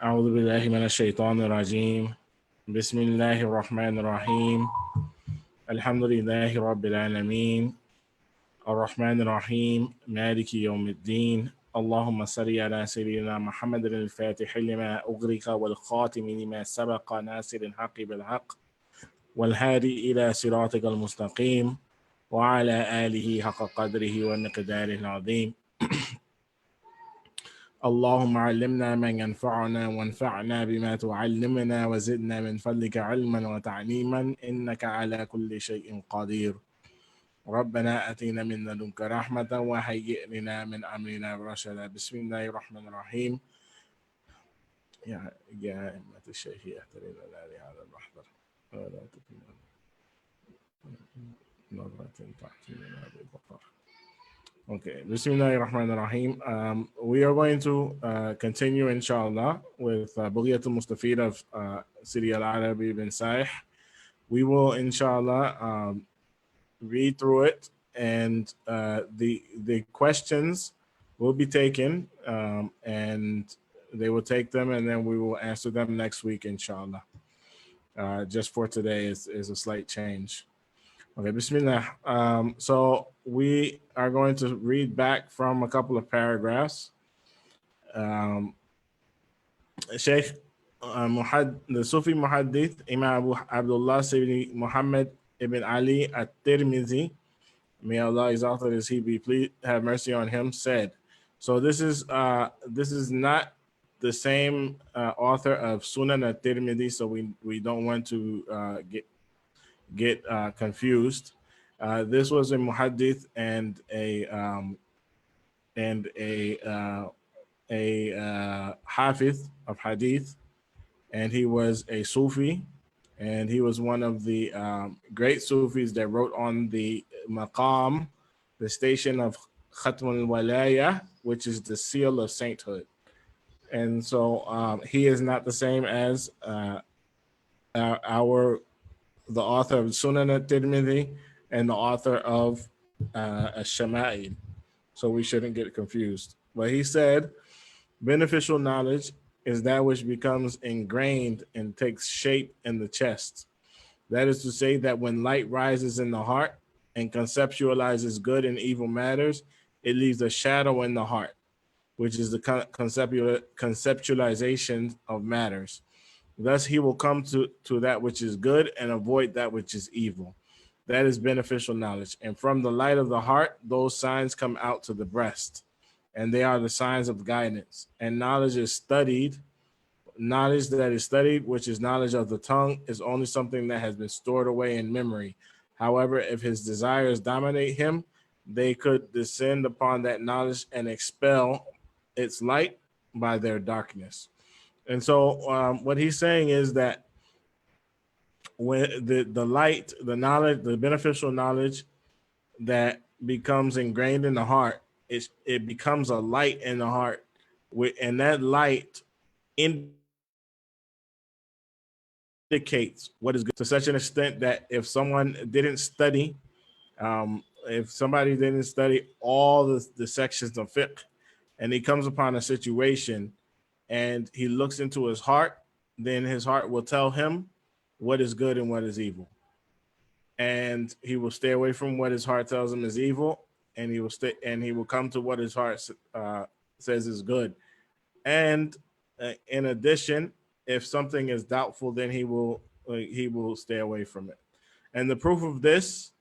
أعوذ بالله من الشيطان الرجيم بسم الله الرحمن الرحيم الحمد لله رب العالمين الرحمن الرحيم مالك يوم الدين اللهم صل على سيدنا محمد الفاتح لما أغلق والخاتم لما سبق ناصر الحق بالحق والهادي إلى صراطك المستقيم وعلى آله حق قدره ومقداره العظيم اللهم علمنا ما ينفعنا وانفعنا بما تعلمنا وزدنا من فضلك علما وتعليما إنك على كل شيء قدير ربنا أتينا من لدنك رحمة وهيئ لنا من أمرنا رشدا بسم الله الرحمن الرحيم يا أئمة الشيخ احترم لنا لهذا المحضر ولا تكن نظرة تحتمنا بالبقر. Okay, Bismillahir Rahmanir Rahim. We are going to continue, inshallah, with Bughiyatul Mustafid of Sidi Al-Arabi ibn Saih. We will, inshallah, read through it, and the questions will be taken, and they will take them, and then we will answer them next week, inshallah. Just for today is a slight change. Okay, Bismillah. So we are going to read back from a couple of paragraphs. Shaykh the Sufi Muhaddith, Imam Abu Abdullah Sidi Muhammad ibn Ali at-Tirmidhi, may Allah his author as he be pleased have mercy on him, said. So this is not the same author of Sunan at-Tirmidhi, so we don't want to get confused. This was a muhaddith and a hafiz of hadith, and he was a Sufi, and he was one of the great Sufis that wrote on the maqam, the station of Khatm al-Walaya, which is the seal of sainthood. And so he is not the same as the author of Sunan at-Tirmidhi and the author of Ash-Shama'il. So we shouldn't get confused. But he said, beneficial knowledge is that which becomes ingrained and takes shape in the chest. That is to say that when light rises in the heart and conceptualizes good and evil matters, it leaves a shadow in the heart, which is the conceptualization of matters. Thus, he will come to that which is good and avoid that which is evil. That is beneficial knowledge. And from the light of the heart, those signs come out to the breast, and they are the signs of guidance. And knowledge is studied. Knowledge that is studied, which is knowledge of the tongue, is only something that has been stored away in memory. However, if his desires dominate him, they could descend upon that knowledge and expel its light by their darkness. And so what he's saying is that when the light, the knowledge, the beneficial knowledge that becomes ingrained in the heart, it becomes a light in the heart, and that light indicates what is good to such an extent that if someone didn't study, if somebody didn't study all the sections of fiqh, and he comes upon a situation and he looks into his heart, then his heart will tell him what is good and what is evil. And he will stay away from what his heart tells him is evil, and he will come to what his heart says is good. And in addition, if something is doubtful, then he will stay away from it. And the proof of this,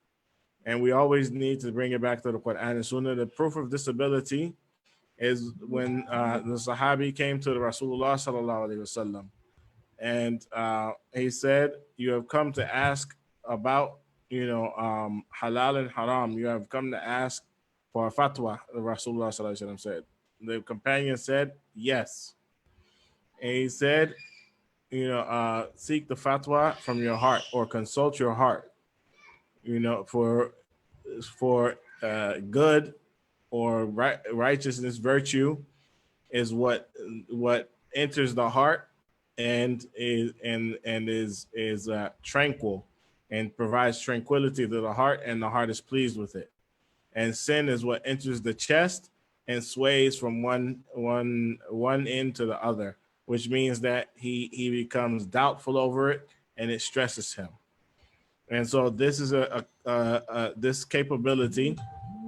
and we always need to bring it back to the Quran and Sunnah, the proof of this ability is when the Sahabi came to the Rasulullah sallallahu alaihi wasallam, and he said, "You have come to ask about, halal and haram. You have come to ask for a fatwa." The Rasulullah sallallahu alaihi wasallam said. The companion said, "Yes." And he said, seek the fatwa from your heart, or consult your heart, for good or righteousness, virtue is what enters the heart and is tranquil and provides tranquility to the heart, and the heart is pleased with it. And sin is what enters the chest and sways from one end to the other, which means that he becomes doubtful over it and it stresses him. And so this is this capability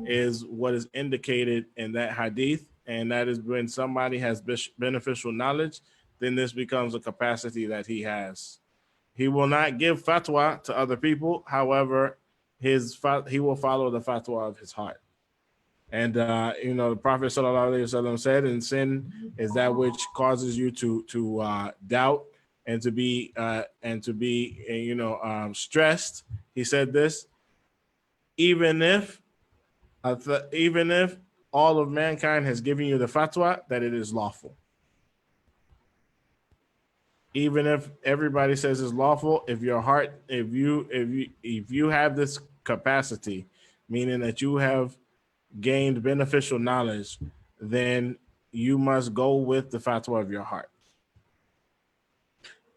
is what is indicated in that hadith, and that is when somebody has beneficial knowledge, then this becomes a capacity that he has. He will not give fatwa to other people. However, he will follow the fatwa of his heart. And the Prophet ﷺ said, "And sin is that which causes you to doubt and to be stressed." He said this, even if all of mankind has given you the fatwa that it is lawful. Even if everybody says it's lawful, if your heart, if you have this capacity, meaning that you have gained beneficial knowledge, then you must go with the fatwa of your heart.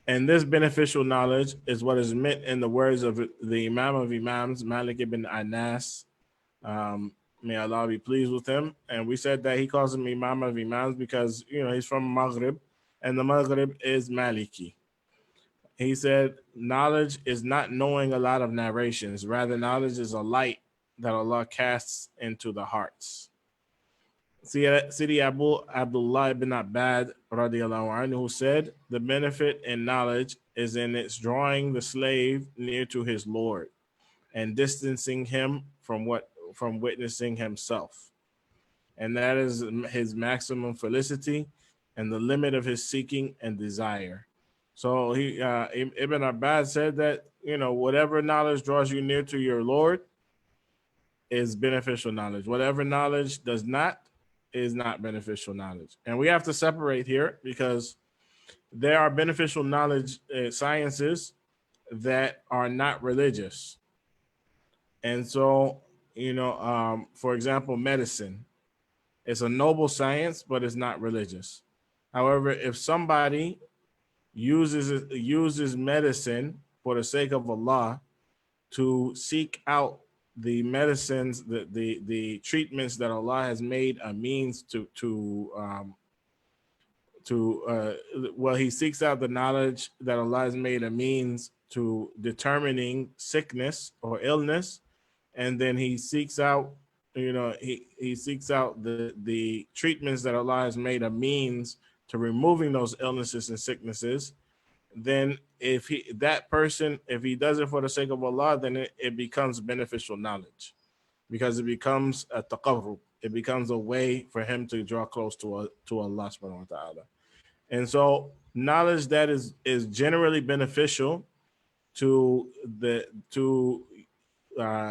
And this beneficial knowledge is what is meant in the words of the Imam of Imams, Malik ibn Anas. May Allah be pleased with him. And we said that he calls him Imam of Imams because, he's from Maghrib, and the Maghrib is Maliki. He said, knowledge is not knowing a lot of narrations. Rather, knowledge is a light that Allah casts into the hearts. Sidi Abu Abdullah ibn Abbad radiallahu anhu said, the benefit in knowledge is in its drawing the slave near to his Lord and distancing him from witnessing himself. And that is his maximum felicity and the limit of his seeking and desire. So Ibn Abbas said that, whatever knowledge draws you near to your Lord is beneficial knowledge. Whatever knowledge does not is not beneficial knowledge. And we have to separate here because there are beneficial knowledge sciences that are not religious. And so, for example, medicine. It's a noble science, but it's not religious. However, if somebody uses medicine for the sake of Allah to seek out the medicines, the treatments that Allah has made a means he seeks out the knowledge that Allah has made a means to determining sickness or illness, and then he seeks out he seeks out the treatments that Allah has made a means to removing those illnesses and sicknesses. Then if he does it for the sake of Allah, then it becomes beneficial knowledge, because it becomes a taqarrub. It becomes a way for him to draw close to Allah subhanahu wa ta'ala. And so knowledge that is generally beneficial to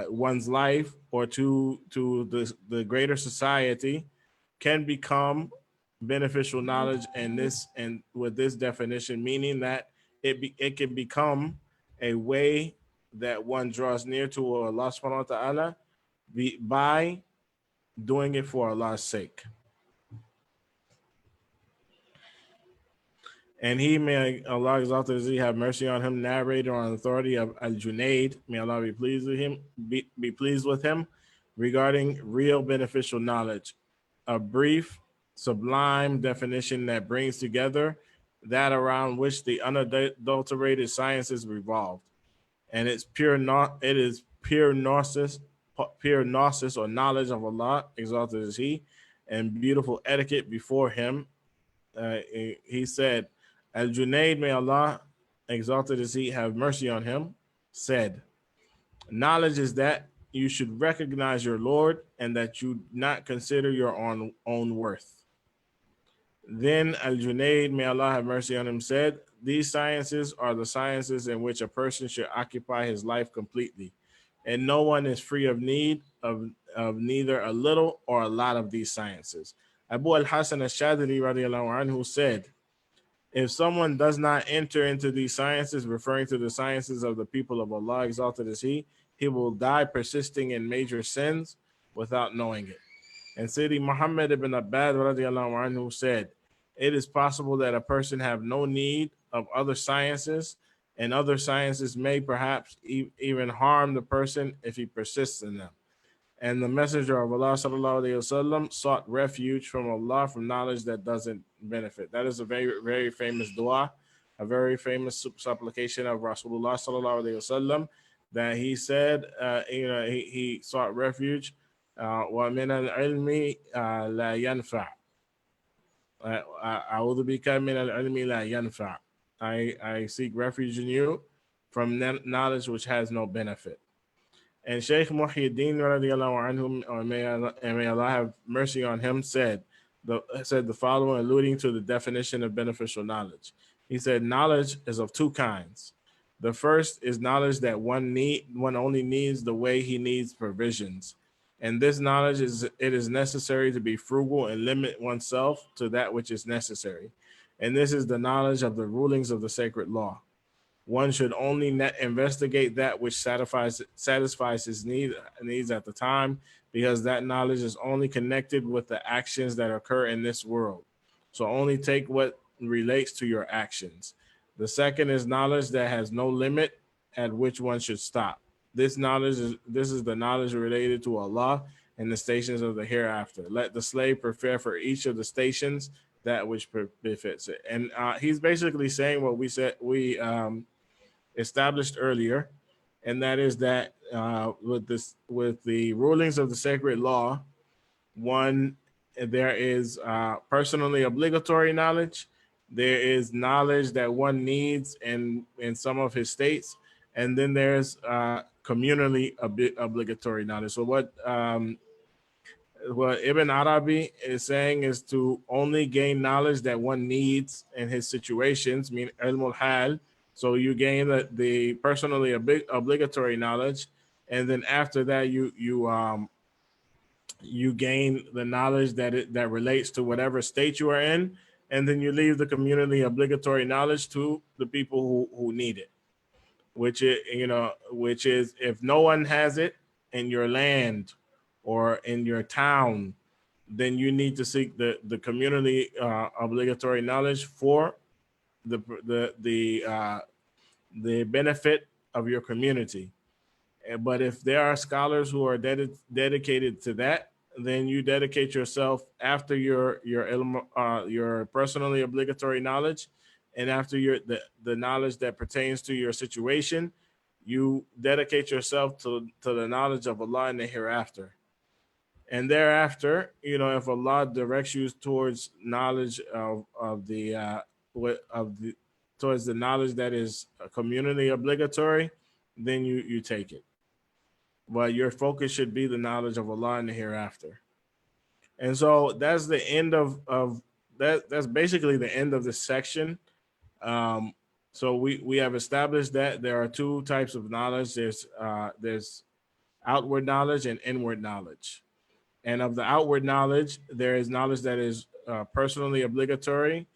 one's life or to the greater society can become beneficial knowledge, and with this definition, meaning that it can become a way that one draws near to Allah subhanahu wa ta'ala by doing it for Allah's sake. And he, may Allah exalted as he have mercy on him, narrated on authority of Al-Junaid, may Allah be pleased with him, be pleased with him, regarding real beneficial knowledge, a brief, sublime definition that brings together that around which the unadulterated sciences revolved, and it's pure gnosis or knowledge of Allah, exalted as he, and beautiful etiquette before him. He said, Al-Junaid, may Allah exalted as he have mercy on him, said, knowledge is that you should recognize your Lord and that you not consider your own worth. Then Al-Junaid, may Allah have mercy on him, said, these sciences are the sciences in which a person should occupy his life completely, and no one is free of need of neither a little or a lot of these sciences. Abu al-Hasan al-Shadili radiallahu anhu said, if someone does not enter into these sciences, referring to the sciences of the people of Allah, exalted as he will die persisting in major sins without knowing it. And Sidi Muhammad ibn Abbad radiallahu anhu said, it is possible that a person have no need of other sciences, and other sciences may perhaps even harm the person if he persists in them. And the Messenger of Allah sallallahu alaihi wasallam sought refuge from Allah from knowledge that doesn't benefit. That is a very, very famous dua, a very famous supplication of Rasulullah sallallahu alaihi wasallam, that he said, he sought refuge. Wa min al-ilmi la yanfa. أعوذ بك من العلم لا ينفع. I seek refuge in you from knowledge which has no benefit. And Shaykh Muhyiddin radiallahu anhu, or may Allah have mercy on him, said the following, alluding to the definition of beneficial knowledge. He said, knowledge is of two kinds. The first is knowledge that one only needs the way he needs provisions. And this knowledge it is necessary to be frugal and limit oneself to that which is necessary. And this is the knowledge of the rulings of the sacred law. One should only investigate that which satisfies his needs at the time, because that knowledge is only connected with the actions that occur in this world. So only take what relates to your actions. The second is knowledge that has no limit at which one should stop. This is the knowledge related to Allah and the stations of the hereafter. Let the slave prepare for each of the stations that which befits it. And he's basically saying what we established earlier, and that is that with the rulings of the sacred law, there is personally obligatory knowledge. There is knowledge that one needs in some of his states, and then there's communally obligatory knowledge. So what Ibn Arabi is saying is to only gain knowledge that one needs in his situations, mean ilmul hal. So you gain the personally obligatory knowledge, and then after that you gain the knowledge that relates to whatever state you are in, and then you leave the community obligatory knowledge to the people who need it, which is if no one has it in your land or in your town, then you need to seek the community obligatory knowledge for the benefit of your community. But if there are scholars who are dedicated to that, then you dedicate yourself after your personally obligatory knowledge, and after the knowledge that pertains to your situation, you dedicate yourself to the knowledge of Allah in the hereafter. And thereafter, if Allah directs you towards knowledge towards the knowledge that is community obligatory, then you take it. But your focus should be the knowledge of Allah in the hereafter. And so that's the end of that. That's basically the end of this section. So we have established that there are two types of knowledge. There's outward knowledge and inward knowledge. And of the outward knowledge, there is knowledge that is personally obligatory.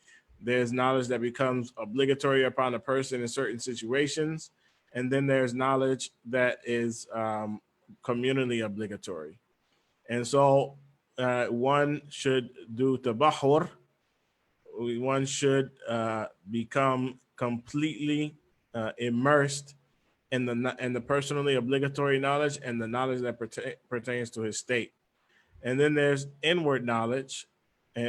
There's knowledge that becomes obligatory upon a person in certain situations. And then there's knowledge that is communally obligatory. And so one should do tabahur. One should become completely immersed in the personally obligatory knowledge and the knowledge that pertains to his state. And then there's inward knowledge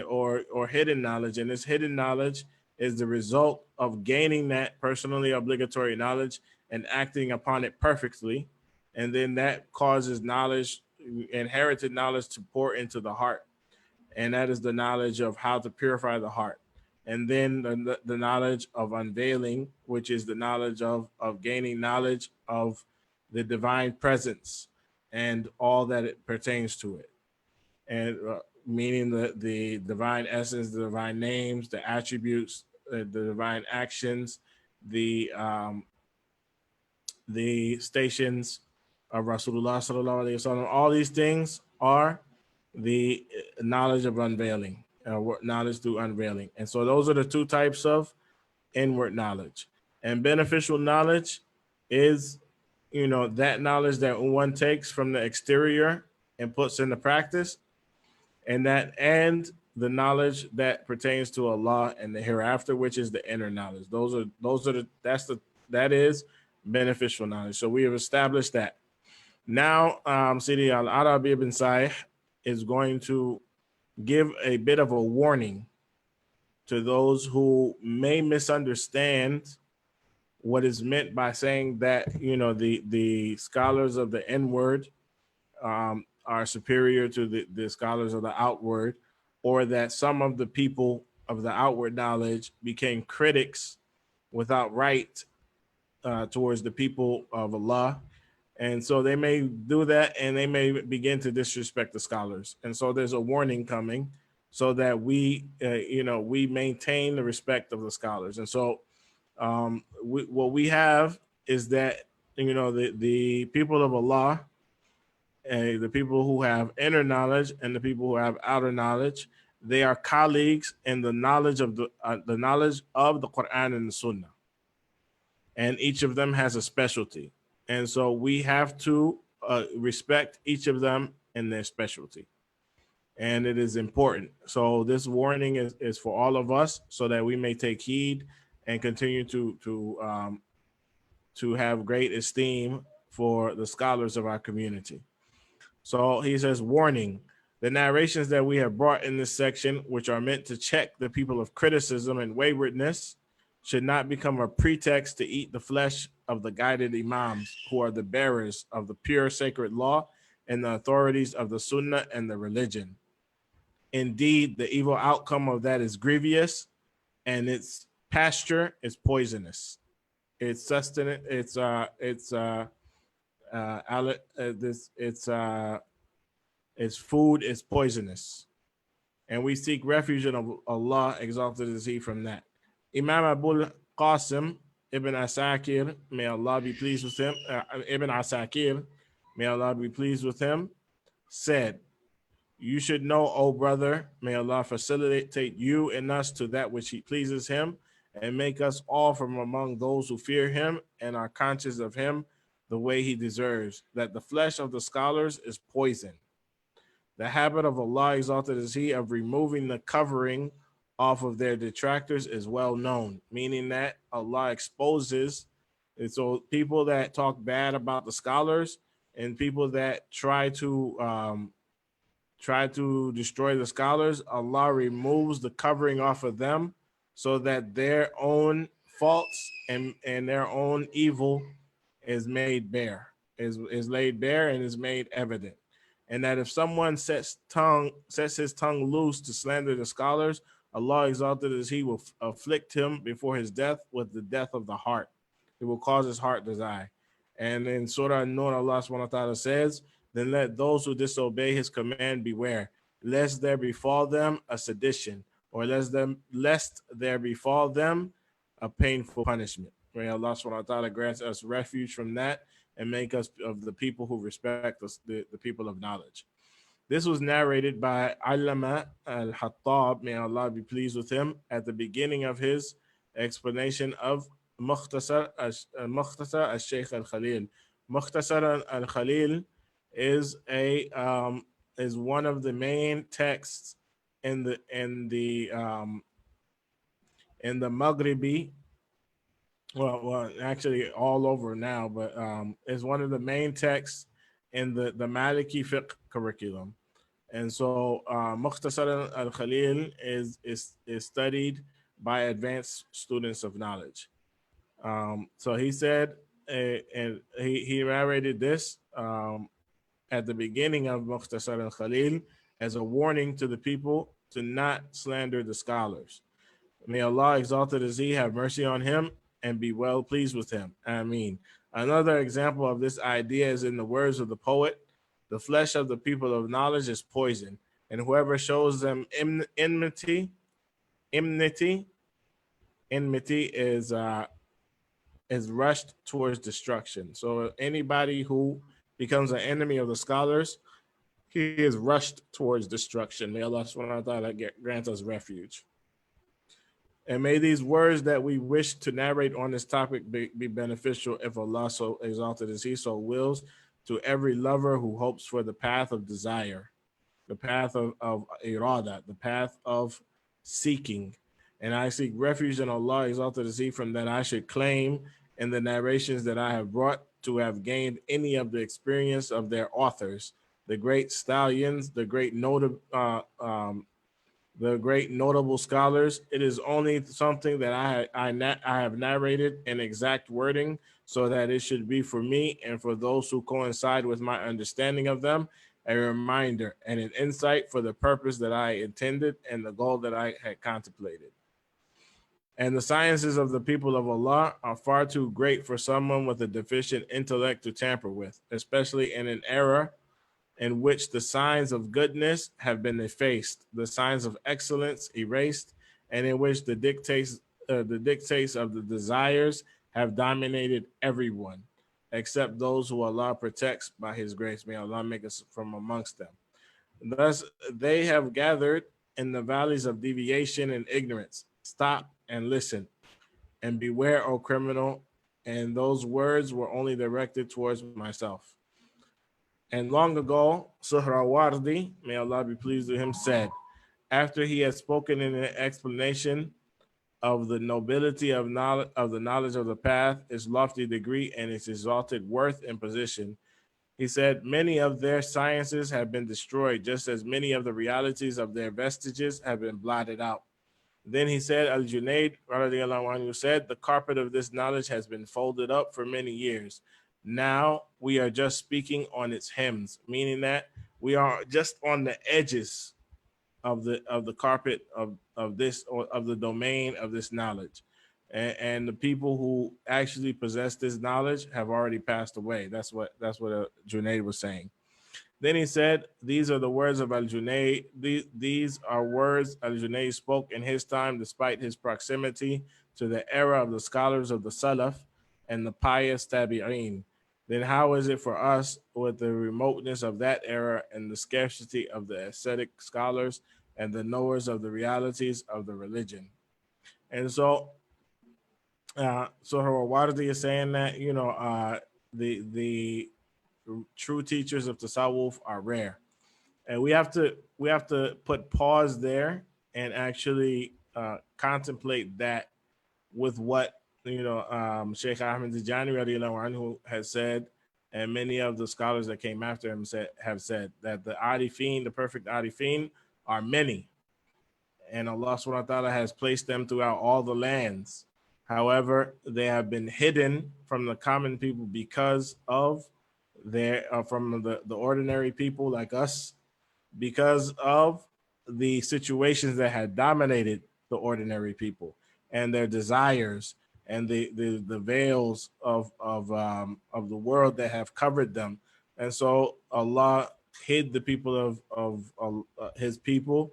or hidden knowledge. And this hidden knowledge is the result of gaining that personally obligatory knowledge and acting upon it perfectly. And then that causes inherited knowledge to pour into the heart. And that is the knowledge of how to purify the heart. And then the knowledge of unveiling, which is the knowledge of gaining knowledge of the divine presence and all that it pertains to it. And meaning the divine essence, the divine names, the attributes, the divine actions, the stations of Rasulullah sallallahu alaihi wasallam. All these things are the knowledge of unveiling, knowledge through unveiling. And so those are the two types of inward knowledge. And beneficial knowledge is, that knowledge that one takes from the exterior and puts into practice, and the knowledge that pertains to Allah and the hereafter, which is the inner knowledge. That is beneficial knowledge. So we have established that. Now, Sidi Al-Arabi ibn Saih is going to give a bit of a warning to those who may misunderstand what is meant by saying that, you know, the scholars of the N-word are superior to the scholars of the outward, or that some of the people of the outward knowledge became critics without right towards the people of Allah. And so they may do that, and they may begin to disrespect the scholars. And so there's a warning coming so that we, we maintain the respect of the scholars. And so what we have is that, you know, the people of Allah, the people who have inner knowledge and the people who have outer knowledge, they are colleagues in the knowledge of the knowledge of the Quran and the Sunnah, and each of them has a specialty, and so we have to respect each of them in their specialty, and it is important. So this warning is for all of us, so that we may take heed and continue to have great esteem for the scholars of our community. So he says, warning, the narrations that we have brought in this section, which are meant to check the people of criticism and waywardness, should not become a pretext to eat the flesh of the guided imams, who are the bearers of the pure sacred law and the authorities of the sunnah and the religion. Indeed, the evil outcome of that is grievous, and its pasture is poisonous. Its sustenance, its food is poisonous, and we seek refuge in Allah, exalted is He, from that. Imam Abu Qasim Ibn Asakir, may Allah be pleased with him, Ibn Asakir, may Allah be pleased with him, said, you should know, O brother, may Allah facilitate you and us to that which He pleases Him, and make us all from among those who fear Him and are conscious of Him the way He deserves, that the flesh of the scholars is poison. The habit of Allah, exalted is He, of removing the covering off of their detractors is well known, meaning that Allah exposes. And so people that talk bad about the scholars and people that try to destroy the scholars, Allah removes the covering off of them, so that their own faults and their own evil is made bare, is laid bare and is made evident. And that if someone sets his tongue loose to slander the scholars, Allah, exalted as He, will afflict him before his death with the death of the heart. It will cause his heart to die. And in Surah An-Nur, Allah subhanahu wa ta'ala says, then let those who disobey His command beware, lest there befall them a sedition, or lest there befall them a painful punishment. May Allah subhanahu wa ta'ala grant us refuge from that and make us of the people who respect us, the people of knowledge. This was narrated by Allama al-Hattab, may Allah be pleased with him, at the beginning of his explanation of Mukhtasar al-Shaykh al-Khalil. Mukhtasar al-Khalil is one of the main texts in the Maghribi, well, actually all over now, but is one of the main texts in the Maliki fiqh curriculum. And so Mukhtasar al-Khalil is studied by advanced students of knowledge. So he said, and he narrated this at the beginning of Mukhtasar al-Khalil as a warning to the people to not slander the scholars. May Allah, exalted as He, have mercy on him and be well pleased with him. Ameen. Another example of this idea is in the words of the poet, the flesh of the people of knowledge is poison, and whoever shows them enmity is rushed towards destruction. So anybody who becomes an enemy of the scholars, he is rushed towards destruction. May Allah subhanahu wa ta'ala grant us refuge. And may these words that we wish to narrate on this topic be beneficial, if Allah, so exalted as He, so wills, to every lover who hopes for the path of desire, the path of irada, the path of seeking. And I seek refuge in Allah, exalted as He, from that I should claim in the narrations that I have brought to have gained any of the experience of their authors, the great stallions, the great notable scholars. It is only something that I have narrated in exact wording, so that it should be for me and for those who coincide with my understanding of them, a reminder and an insight for the purpose that I intended and the goal that I had contemplated. And the sciences of the people of Allah are far too great for someone with a deficient intellect to tamper with, especially in an era in which the signs of goodness have been effaced, the signs of excellence erased, and in which the dictates of the desires have dominated everyone, except those who Allah protects by His grace. May Allah make us from amongst them. Thus, they have gathered in the valleys of deviation and ignorance. Stop and listen, and beware, O criminal. And those words were only directed towards myself. And long ago, Suhrawardi, may Allah be pleased with him, said, after he had spoken in an explanation of the nobility of knowledge of the knowledge of the path, its lofty degree, and its exalted worth and position, he said, many of their sciences have been destroyed, just as many of the realities of their vestiges have been blotted out. Then he said, Al-Junayd said, the carpet of this knowledge has been folded up for many years. Now we are just speaking on its hems, meaning that we are just on the edges of the carpet of this, or of the domain of this knowledge. And the people who actually possess this knowledge have already passed away. That's what Junayd was saying. Then he said, these are the words of Al-Junayd. These are words Al-Junayd spoke in his time, despite his proximity to the era of the scholars of the Salaf and the pious Tabi'een. Then how is it for us, with the remoteness of that era and the scarcity of the ascetic scholars and the knowers of the realities of the religion? And so Hawardi is saying that, the true teachers of tasawwuf are rare, and we have to put pause there and actually contemplate that with what Shaykh Al-Tijani radiallahu anhu has said, and many of the scholars that came after him have said that the arifin, the perfect arifin, are many, and Allah subhanahu wa ta'ala has placed them throughout all the lands. However, they have been hidden from the common people because of from the ordinary people like us, because of the situations that had dominated the ordinary people and their desires and the veils of the world that have covered them. And so Allah hid the people of His people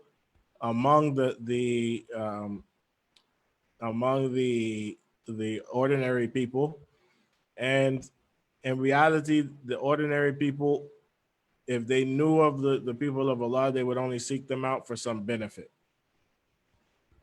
among the ordinary people. And in reality, the ordinary people, if they knew of the people of Allah, they would only seek them out for some benefit.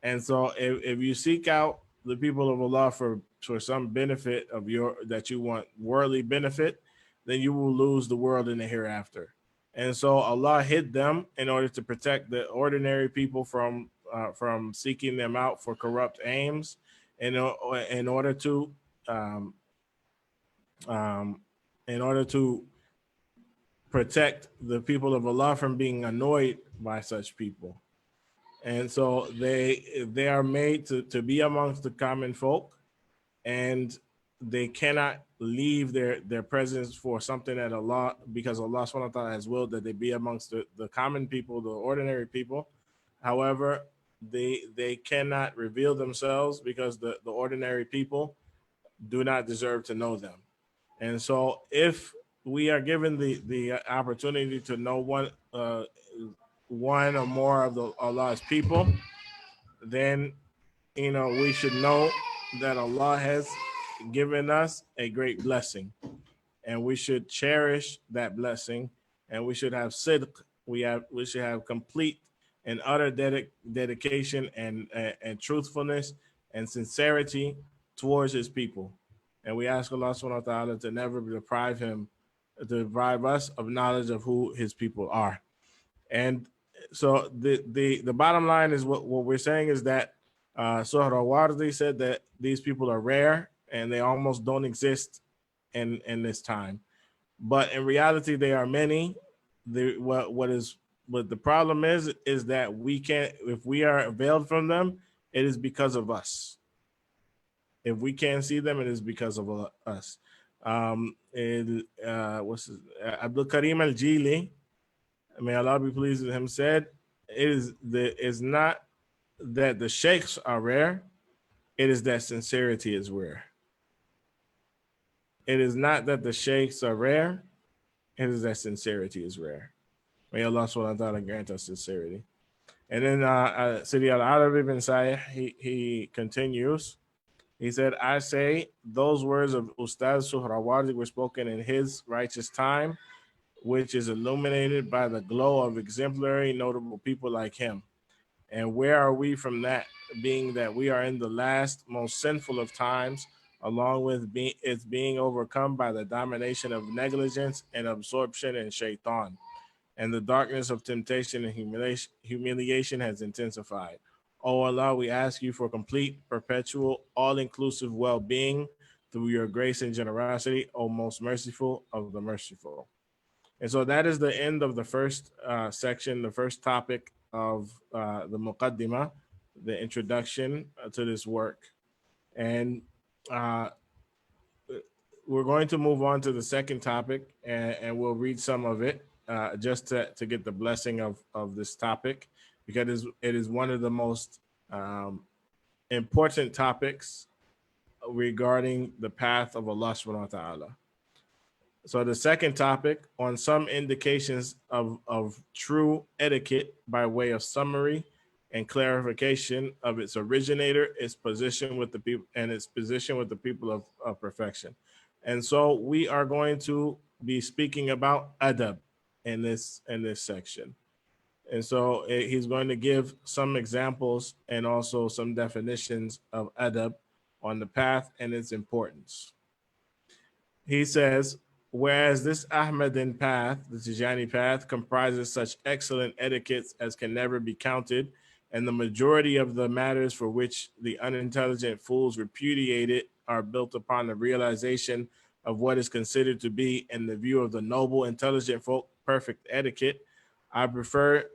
And so if you seek out the people of Allah for some benefit of that you want worldly benefit, then you will lose the world in the hereafter. And so Allah hid them in order to protect the ordinary people from seeking them out for corrupt aims, in order to protect the people of Allah from being annoyed by such people. And so they are made to be amongst the common folk, and they cannot leave their presence for something that Allah, because Allah subhanahu wa ta'ala has willed that they be amongst the common people, the ordinary people. However, they cannot reveal themselves because the ordinary people do not deserve to know them. And so if we are given the opportunity to know one or more of Allah's people, then we should know that Allah has given us a great blessing, and we should cherish that blessing, and we should have sidq. We should have complete and utter dedication and truthfulness and sincerity towards His people. And we ask Allah subhanahu wa ta'ala to never deprive us of knowledge of who His people are. And so the bottom line is what we're saying is that Suhrawardi said that these people are rare and they almost don't exist in this time. But in reality, they are many. What the problem is that we can't, if we are veiled from them, it is because of us. If we can't see them, it is because of us. Abdul Karim Al Jili, may Allah be pleased with him, said, is not that the sheikhs are rare, it is that sincerity is rare. It is not that the sheikhs are rare, it is that sincerity is rare. May Allah subhanahu wa ta'ala grant us sincerity. And then Sidi Al-Arabi bin Saih, he continues. He said, I say those words of Ustaz Suhrawardi were spoken in his righteous time, which is illuminated by the glow of exemplary, notable people like him. And where are we from that, being that we are in the last, most sinful of times, along with its being overcome by the domination of negligence and absorption in shaitan. And the darkness of temptation and humiliation has intensified. Oh Allah, we ask you for complete, perpetual, all-inclusive well-being through your grace and generosity, O most merciful of the merciful. And so that is the end of the first section, the first topic of the Muqaddimah, the introduction to this work. And we're going to move on to the second topic, and we'll read some of it just to get the blessing of this topic, because it is one of the most important topics regarding the path of Allah subhanahu wa ta'ala. So the second topic, on some indications of true etiquette by way of summary and clarification of its originator, its position with the people, and its position with the people of perfection. And so we are going to be speaking about adab in this section. And so he's going to give some examples and also some definitions of adab on the path and its importance. He says, whereas this Ahmadian path, the Tijani path, comprises such excellent etiquettes as can never be counted, and the majority of the matters for which the unintelligent fools repudiate it are built upon the realization of what is considered to be, in the view of the noble, intelligent folk, perfect etiquette, I prefer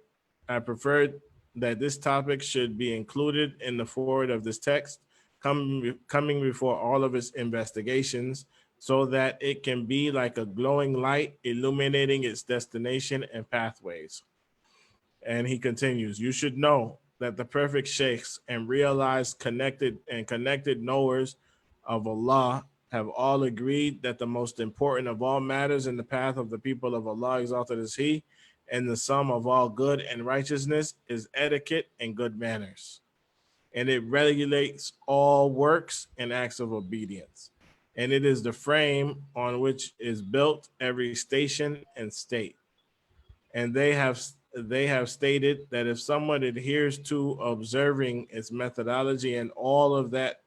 that this topic should be included in the foreword of this text, coming before all of its investigations, so that it can be like a glowing light illuminating its destination and pathways. And he continues, you should know that the perfect sheikhs and realized connected knowers of Allah have all agreed that the most important of all matters in the path of the people of Allah, exalted is He, and the sum of all good and righteousness is etiquette and good manners. And it regulates all works and acts of obedience. And it is the frame on which is built every station and state. And they have stated that if someone adheres to observing its methodology and all of that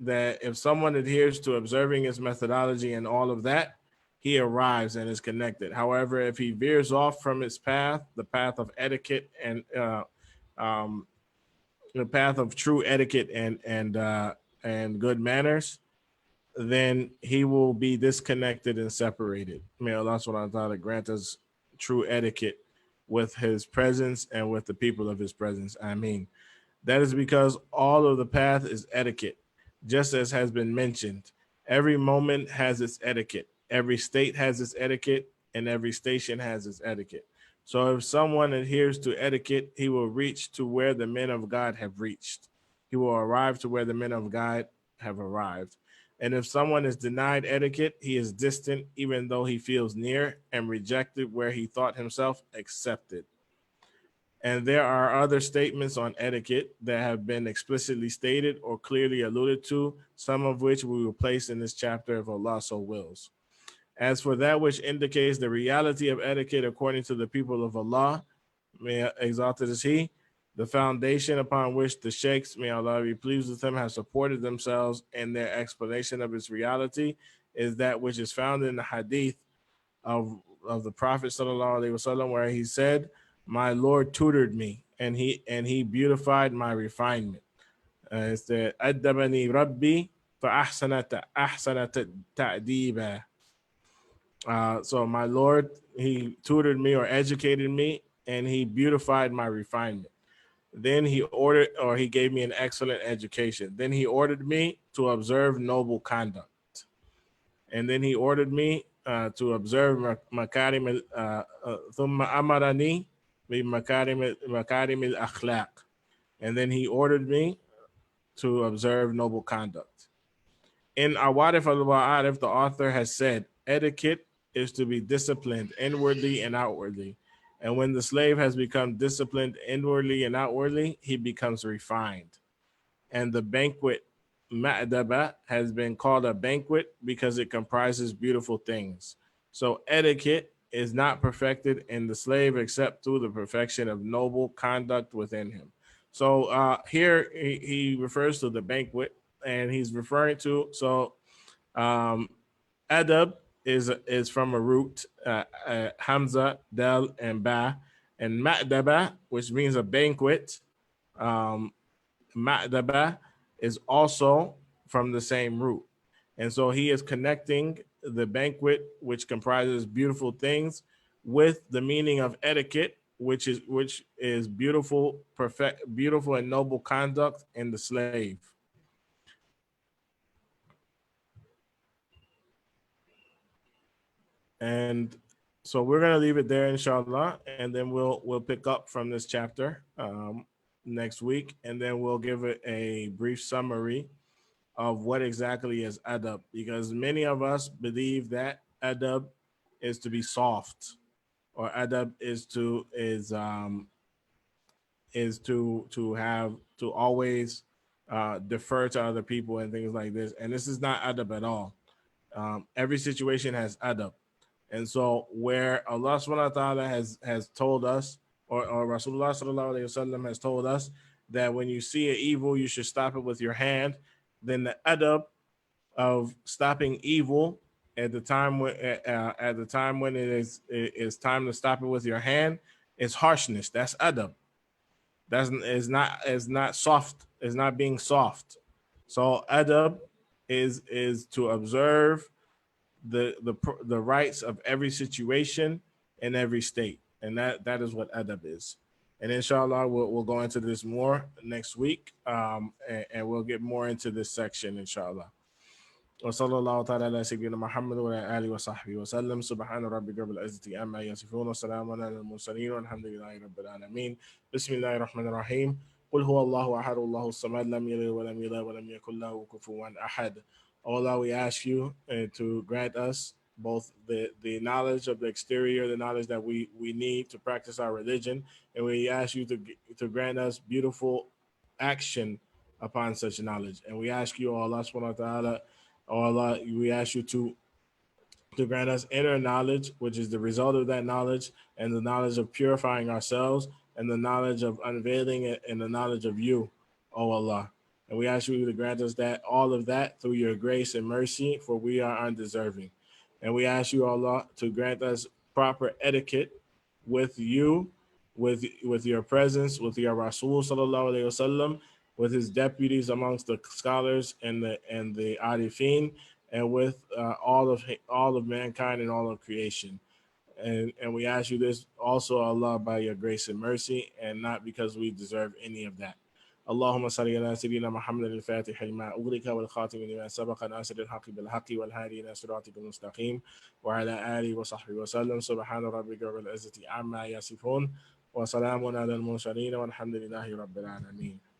if someone adheres to observing its methodology and all of that, he arrives and is connected. However, if he veers off from its path, the path of etiquette and the path of true etiquette and good manners, then he will be disconnected and separated. May Allah subhanahu wa ta'ala grant us true etiquette with his presence and with the people of his presence. Ameen. That is because all of the path is etiquette, just as has been mentioned. Every moment has its etiquette. Every state has its etiquette, and every station has its etiquette. So if someone adheres to etiquette, he will reach to where the men of God have reached. He will arrive to where the men of God have arrived. And if someone is denied etiquette, he is distant, even though he feels near, and rejected where he thought himself accepted. And there are other statements on etiquette that have been explicitly stated or clearly alluded to, some of which we will place in this chapter if Allah so wills. As for that which indicates the reality of etiquette according to the people of Allah, may exalted is He, the foundation upon which the sheikhs, may Allah be pleased with them, have supported themselves in their explanation of its reality, is that which is found in the hadith of the Prophet sallallahu alaihi wasallam, where he said, my Lord tutored me, and he beautified my refinement. It's the أدبني ربي فأحسن تأديبا. So my Lord, he tutored me or educated me, and he beautified my refinement. Then he ordered, or he gave me an excellent education. Then he ordered me to observe noble conduct. And then he ordered me to observe makarim thumma amarani bi makarim al-akhlaq. And then he ordered me to observe noble conduct. In Awarif al-Wa'arif, the author has said, etiquette is to be disciplined inwardly and outwardly. And when the slave has become disciplined inwardly and outwardly, he becomes refined. And the banquet, ma'daba, has been called a banquet because it comprises beautiful things. So etiquette is not perfected in the slave except through the perfection of noble conduct within him. So here he refers to the banquet, and he's referring to, so um, adab is from a root, hamza, dal, and ba, and ma'daba, which means a banquet. Um, Ma'daba is also from the same root. And so he is connecting the banquet, which comprises beautiful things, with the meaning of etiquette, which is beautiful, beautiful and noble conduct in the slave. And so we're gonna leave it there, inshallah, and then we'll pick up from this chapter next week, and then we'll give it a brief summary of what exactly is adab, because many of us believe that adab is to be soft, or adab is to have to always defer to other people and things like this, and this is not adab at all. Every situation has adab, and so where Allah subhanahu wa ta'ala has told us, or Rasulullah sallallahu alaihi wasallam has told us, that when you see an evil, you should stop it with your hand, then the adab of stopping evil at the time when it is time to stop it with your hand is harshness. That's adab. That's is not soft. Is not being soft. So adab is to observe the rights of every situation in every state, and that is what adab is. And inshallah, we'll go into this more next week, and we'll get more into this section, inshallah. وصلى الله تعالى على سيدنا محمد وعلى آله وصحبه وسلم. سبحان ربك رب العزة عما يصفون وسلام على المرسلين والحمد لله رب العالمين. بسم الله الرحمن الرحيم. قل هو الله أحد الله الصمد لم يلد ولم يولد ولم يكن له كفوا أحد. Oh Allah, we ask you to grant us both the knowledge of the exterior, the knowledge that we need to practice our religion, and we ask you to grant us beautiful action upon such knowledge. And we ask you, Allah subhanahu wa ta'ala, oh Allah, we ask you to grant us inner knowledge, which is the result of that knowledge, and the knowledge of purifying ourselves, and the knowledge of unveiling it, and the knowledge of you, oh Allah. And we ask you to grant us that, all of that, through your grace and mercy, for we are undeserving. And we ask you, Allah, to grant us proper etiquette with you, with your presence, with your Rasul sallallahu alaihi wasallam, with his deputies amongst the scholars and the arifin, and with all of mankind and all of creation. And we ask you this also, Allah, by your grace and mercy, and not because we deserve any of that. اللهم صل على سيدنا محمد الفاتح لما أغلق والخاتم لما سبق ناصر الحق بالحق والهادي إلى صراطك المستقيم وعلى آله وصحبه وسلم. سبحان ربك رب العزة عما يصفون وسلام على المرسلين والحمد لله رب العالمين.